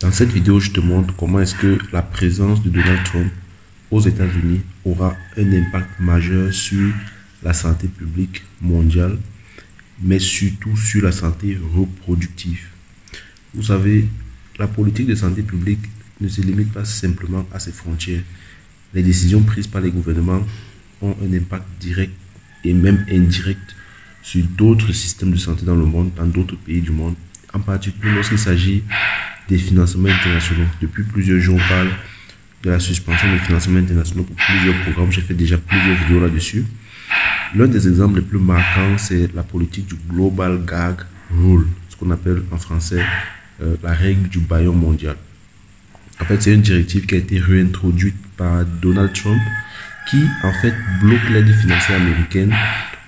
Dans cette vidéo, je te montre comment est-ce que la présence de Donald Trump aux États-Unis aura un impact majeur sur la santé publique mondiale, mais surtout sur la santé reproductive. Vous savez, la politique de santé publique ne se limite pas simplement à ses frontières. Les décisions prises par les gouvernements ont un impact direct et même indirect sur d'autres systèmes de santé dans le monde, dans d'autres pays du monde, en particulier lorsqu'il s'agit des financements internationaux. Depuis plusieurs jours, on parle de la suspension des financements internationaux pour plusieurs programmes. J'ai fait déjà plusieurs vidéos là-dessus. L'un des exemples les plus marquants, c'est la politique du Global Gag Rule, ce qu'on appelle en français la règle du bâillon mondial. En fait, c'est une directive qui a été réintroduite par Donald Trump qui, en fait, bloque l'aide financière américaine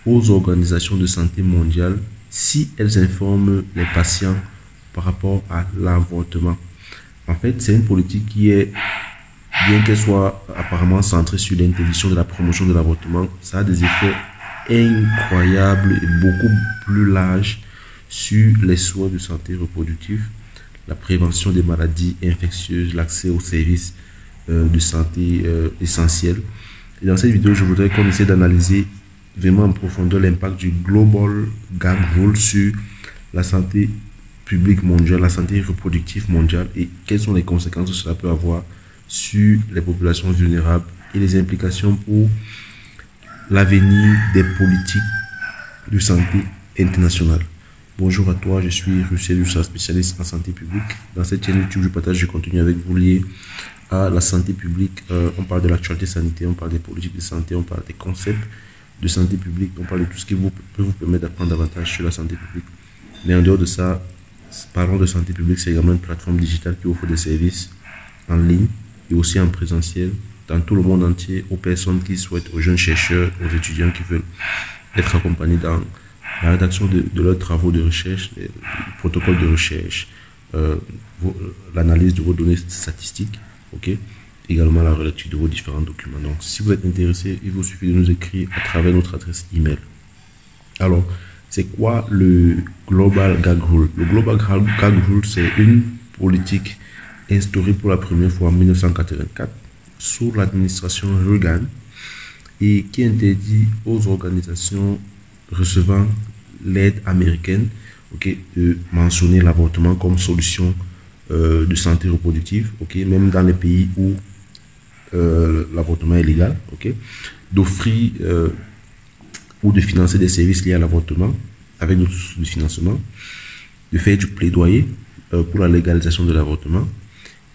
aux organisations de santé mondiale si elles informent les patients par rapport à l'avortement. En fait, c'est une politique qui est, bien qu'elle soit apparemment centrée sur l'interdiction de la promotion de l'avortement, ça a des effets incroyables et beaucoup plus larges sur les soins de santé reproductive, la prévention des maladies infectieuses, l'accès aux services de santé essentiels. Et dans cette vidéo, je voudrais qu'on essaie d'analyser vraiment en profondeur l'impact du Global Gag Rule sur la santé publique mondiale, la santé reproductive mondiale et quelles sont les conséquences que cela peut avoir sur les populations vulnérables et les implications pour l'avenir des politiques de santé internationale. Bonjour à toi, je suis Russell Youssa, spécialiste en santé publique. Dans cette chaîne YouTube, je partage du contenu avec vous lié à la santé publique. On parle de l'actualité sanitaire, on parle des politiques de santé, on parle des concepts de santé publique, on parle de tout ce qui peut vous permettre d'apprendre davantage sur la santé publique. Mais en dehors de ça, parlons de santé publique, c'est également une plateforme digitale qui offre des services en ligne et aussi en présentiel dans tout le monde entier aux personnes qui souhaitent, aux jeunes chercheurs, aux étudiants qui veulent être accompagnés dans la rédaction de leurs travaux de recherche, les protocoles de recherche, l'analyse de vos données statistiques, également la relecture de vos différents documents. Donc, si vous êtes intéressé, il vous suffit de nous écrire à travers notre adresse email. Alors, c'est quoi le Global Gag Rule? Le Global Gag Rule, c'est une politique instaurée pour la première fois en 1984 sous l'administration Reagan et qui interdit aux organisations recevant l'aide américaine de mentionner l'avortement comme solution de santé reproductive, même dans les pays où l'avortement est légal, d'offrir ou de financer des services liés à l'avortement avec d'autres sources de financement, de faire du plaidoyer pour la légalisation de l'avortement.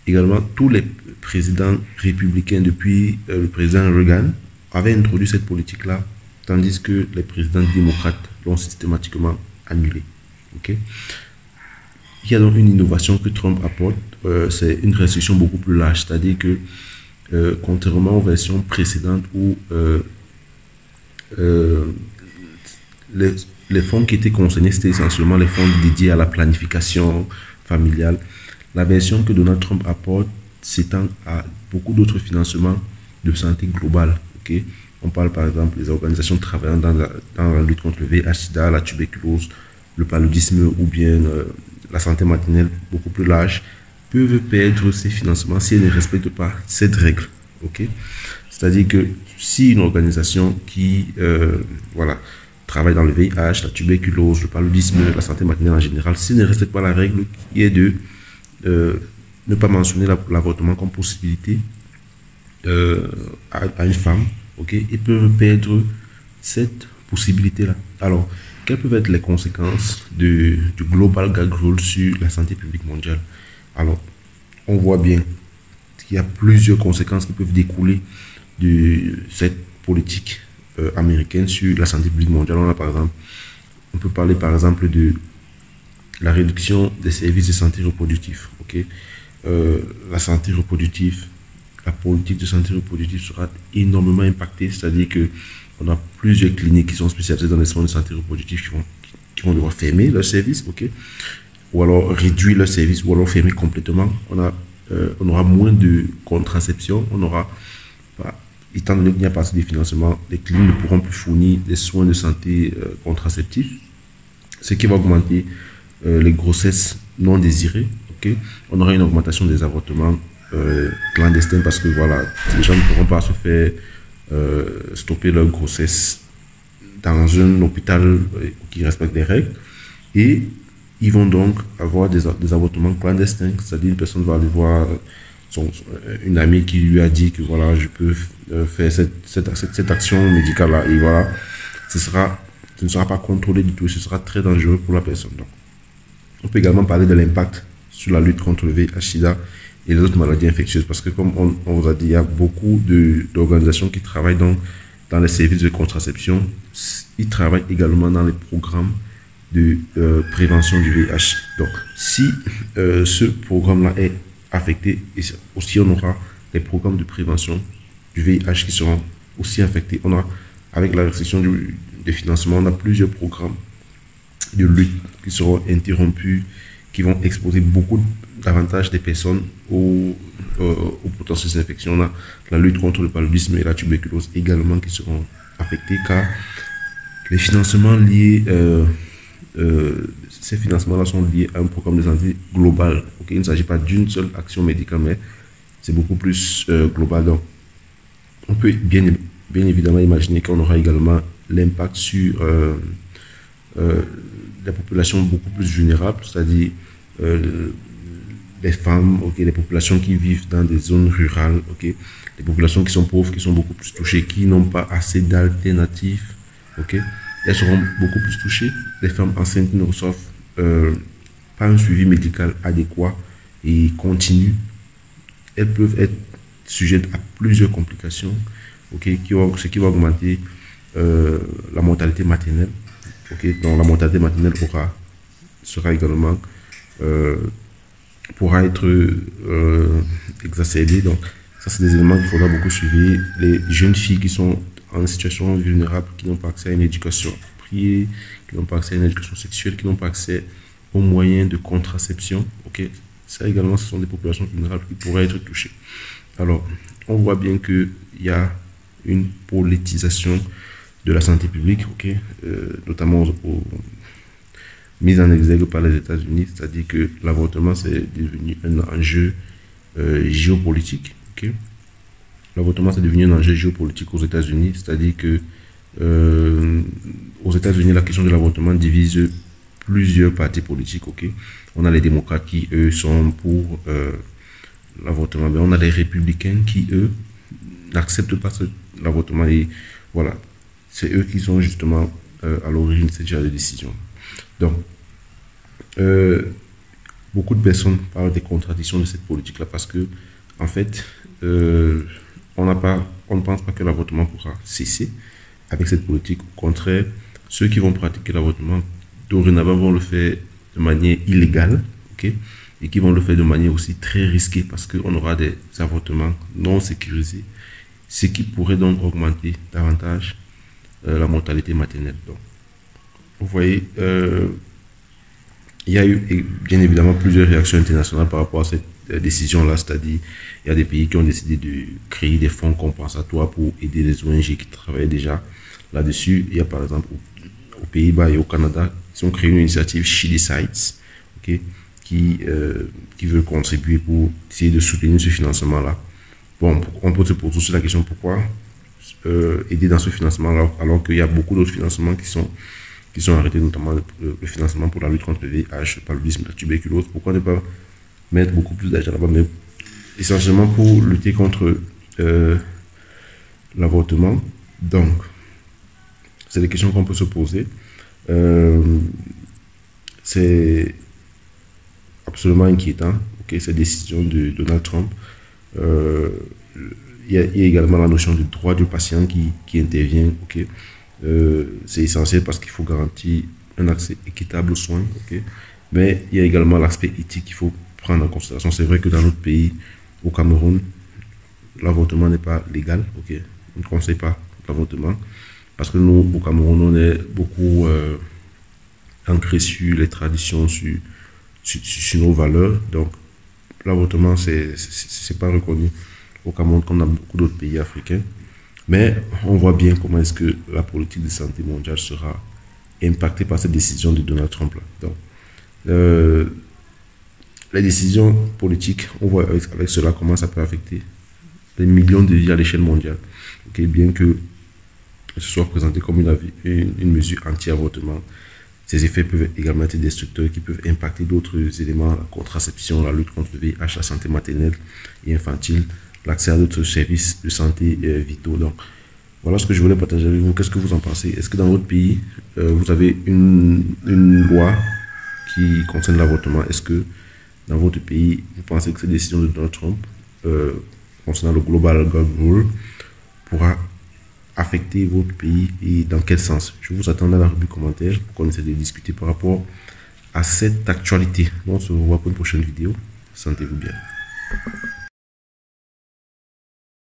Également, tous les présidents républicains depuis le président Reagan avaient introduit cette politique-là, tandis que les présidents démocrates l'ont systématiquement annulée. Il y a donc une innovation que Trump apporte, c'est une restriction beaucoup plus large, c'est-à-dire que contrairement aux versions précédentes où les fonds qui étaient concernés, c'était essentiellement les fonds dédiés à la planification familiale. La version que Donald Trump apporte s'étend à beaucoup d'autres financements de santé globale. On parle par exemple des organisations travaillant dans la lutte contre le VIH/SIDA, la tuberculose, le paludisme ou bien la santé maternelle beaucoup plus large, peuvent perdre ces financements si elles ne respectent pas cette règle. C'est-à-dire que si une organisation qui travaille dans le VIH, la tuberculose, le paludisme, la santé maternelle en général, s'ils ne respectent pas la règle qui est de ne pas mentionner l'avortement comme possibilité à une femme, ils peuvent perdre cette possibilité-là. Alors, quelles peuvent être les conséquences du Global Gag Rule sur la santé publique mondiale? Alors, on voit bien qu'il y a plusieurs conséquences qui peuvent découler de cette politique américaine sur la santé publique mondiale. On peut parler par exemple de la réduction des services de santé reproductive. La santé reproductive, la politique de santé reproductive sera énormément impactée, c'est-à-dire que on a plusieurs cliniques qui sont spécialisées dans les soins de santé reproductive qui vont devoir fermer leurs services, ou alors réduire leurs services, ou alors fermer complètement. On aura moins de contraception, étant donné qu'il n'y a pas assez de financement, les cliniques ne pourront plus fournir des soins de santé contraceptifs, ce qui va augmenter les grossesses non désirées, ok, on aura une augmentation des avortements clandestins parce que voilà, les gens ne pourront pas se faire stopper leur grossesse dans un hôpital qui respecte les règles, et ils vont donc avoir des avortements clandestins, c'est-à-dire une personne va aller voir une amie qui lui a dit que voilà, je peux faire cette action médicale-là, et voilà, ce ne sera pas contrôlé du tout, et ce sera très dangereux pour la personne. Donc, on peut également parler de l'impact sur la lutte contre le VIH/SIDA et les autres maladies infectieuses, parce que comme on vous a dit, il y a beaucoup d'organisations qui travaillent dans les services de contraception. Ils travaillent également dans les programmes de prévention du VIH. Donc, si ce programme-là est affecté, et aussi on aura des programmes de prévention du VIH qui seront aussi affectés. On a, avec la restriction des financements, on a plusieurs programmes de lutte qui seront interrompus, qui vont exposer beaucoup davantage des personnes aux potentielles infections. On a la lutte contre le paludisme et la tuberculose également qui seront affectés, car les financements liés, ces financements-là sont liés à un programme de santé global. Okay? Il ne s'agit pas d'une seule action médicale, mais c'est beaucoup plus global. Donc, on peut bien évidemment imaginer qu'on aura également l'impact sur des populations beaucoup plus vulnérables, c'est-à-dire les femmes, okay, les populations qui vivent dans des zones rurales, okay, les populations qui sont pauvres, qui sont beaucoup plus touchées, qui n'ont pas assez d'alternatives, okay, elles seront beaucoup plus touchées. Les femmes enceintes ne reçoivent pas un suivi médical adéquat et continu. Elles peuvent être sujettes à plusieurs complications, okay, ce qui va augmenter la mortalité maternelle. Okay, donc la mortalité maternelle sera également pourra être exacerbée. Donc ça, c'est des éléments qu'il faudra beaucoup suivre. Les jeunes filles qui sont en situation vulnérable, qui n'ont pas accès à une éducation appropriée, qui n'ont pas accès à une éducation sexuelle, qui n'ont pas accès aux moyens de contraception, ok, ça également, ce sont des populations vulnérables qui pourraient être touchées. Alors, on voit bien qu'il y a une politisation de la santé publique, okay, notamment mise en exergue par les États-Unis, c'est-à-dire que l'avortement, c'est devenu un enjeu géopolitique. Okay. L'avortement, c'est devenu un enjeu géopolitique aux États-Unis, c'est-à-dire que aux États-Unis, la question de l'avortement divise plusieurs partis politiques. Okay. On a les démocrates qui, eux, sont pour l'avortement, mais on a les républicains qui, eux, n'acceptent pas l'avortement, et voilà. C'est eux qui sont justement à l'origine de cette genre de décision. Donc, beaucoup de personnes parlent des contradictions de cette politique-là parce que, en fait, on ne pense pas que l'avortement pourra cesser avec cette politique. Au contraire, ceux qui vont pratiquer l'avortement, dorénavant, vont le faire de manière illégale, okay, et qui vont le faire de manière aussi très risquée parce qu'on aura des avortements non sécurisés, ce qui pourrait donc augmenter davantage la mortalité maternelle. Donc, vous voyez, il y a eu bien évidemment plusieurs réactions internationales par rapport à cette décision-là, c'est-à-dire il y a des pays qui ont décidé de créer des fonds compensatoires pour aider les ONG qui travaillent déjà là-dessus. Il y a par exemple aux Pays-Bas et au Canada, ils ont créé une initiative She Decides, okay, qui veut contribuer pour essayer de soutenir ce financement-là. Bon, on peut se poser aussi la question pourquoi aider dans ce financement alors qu'il y a beaucoup d'autres financements qui sont arrêtés, notamment le financement pour la lutte contre le VIH, le paludisme, la tuberculose. Pourquoi ne pas mettre beaucoup plus d'argent là-bas, mais essentiellement pour lutter contre l'avortement. Donc, c'est des questions qu'on peut se poser. C'est absolument inquiétant, okay, cette décision de Donald Trump. Il y a également la notion du droit du patient qui intervient. Okay. C'est essentiel parce qu'il faut garantir un accès équitable aux soins. Okay. Mais il y a également l'aspect éthique qu'il faut prendre en considération. C'est vrai que dans notre pays, au Cameroun, l'avortement n'est pas légal. Okay. On ne conseille pas l'avortement parce que nous, au Cameroun, on est beaucoup ancré sur les traditions, sur nos valeurs. Donc, l'avortement, c'est pas reconnu au Cameroun comme dans beaucoup d'autres pays africains. Mais on voit bien comment est-ce que la politique de santé mondiale sera impactée par cette décision de Donald Trump. Donc, les décisions politiques, on voit avec cela comment ça peut affecter des millions de vies à l'échelle mondiale. Okay, bien que ce soit présenté comme une mesure anti-avortement, ces effets peuvent également être destructeurs qui peuvent impacter d'autres éléments, la contraception, la lutte contre le VIH, la santé maternelle et infantile, l'accès à d'autres services de santé vitaux. Donc, voilà ce que je voulais partager avec vous. Qu'est-ce que vous en pensez? Est-ce que dans votre pays, vous avez une loi qui concerne l'avortement? Est-ce que dans votre pays, vous pensez que cette décision de Donald Trump concernant le Global Gag Rule pourra affecter votre pays et dans quel sens? Je vous attends dans la rubrique commentaire pour qu'on essaie de discuter par rapport à cette actualité. On se revoit pour une prochaine vidéo. Sentez-vous bien.